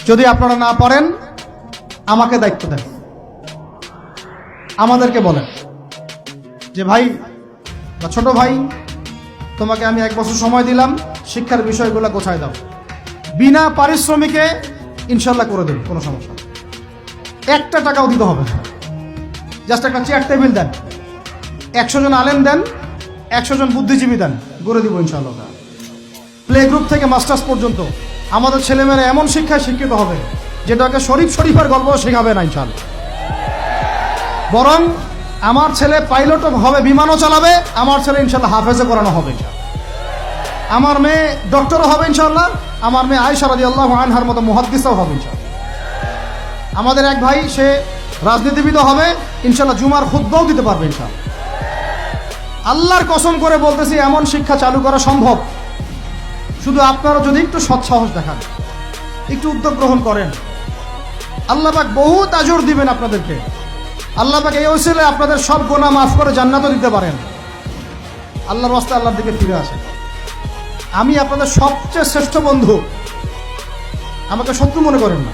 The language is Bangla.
যদি আপনারা না পারেন আমাকে দায়িত্ব দেন, আমাদেরকে বলেন যে ভাই বা ছোট ভাই, তোমাকে আমি 1 বছর সময় দিলাম, শিক্ষার বিষয়গুলো গোছায় দাও। বিনা পারিশ্রমিকে ইনশাল্লাহ করে দেব, কোনো সমস্যা নেই। 1 টাকাও দিতে হবে না, জাস্ট একটা চেয়ার টেবিল দেন, 100 জন আলেম দেন, 100 জন বুদ্ধিজীবী দেন, করে দিব ইনশাআল্লাহ। প্লে গ্রুপ থেকে মাস্টার্স পর্যন্ত আমাদের ছেলেমেয়েরা এমন শিক্ষায় শিক্ষিত হবে যেটাকে শরীফের গল্প শেখাবে না ইনশাআল্লাহ। বরং আমার ছেলে পাইলটও হবে, বিমানও চালাবে, আমার ছেলে ইনশাআল্লাহ হাফেজে করানো হবে ইনশাআল্লাহ। আমার মেয়ে ডক্টরও হবে ইনশাআল্লাহ, আমার মেয়ে আয়েশা রাদিয়াল্লাহু আনহার মতো মুহাদ্দিসও হবে ইনশাআল্লাহ। আমাদের এক ভাই, সে রাজনীতিবিদও হবে ইনশাআল্লাহ, জুমার খুতবাও দিতে পারবে ইনশাআল্লাহ। আল্লাহর কসম করে বলতেছি, এমন শিক্ষা চালু করা সম্ভব। শুধু আপনারা যদি একটু সৎসাহস দেখান, একটু উদ্যোগ গ্রহণ করেন, আল্লাহ পাক বহুত আজর দিবেন আপনাদেরকে। আল্লাহ পাক এই ওসিলায় আপনাদের সব গুনাহ মাফ করে জান্নাতও দিতে পারেন। আল্লাহর রাস্তায় আল্লাহর দিকে ফিরে আসেন। আমি আপনাদের সবচেয়ে শ্রেষ্ঠ বন্ধু, আমাকে শত্রু মনে করেন না।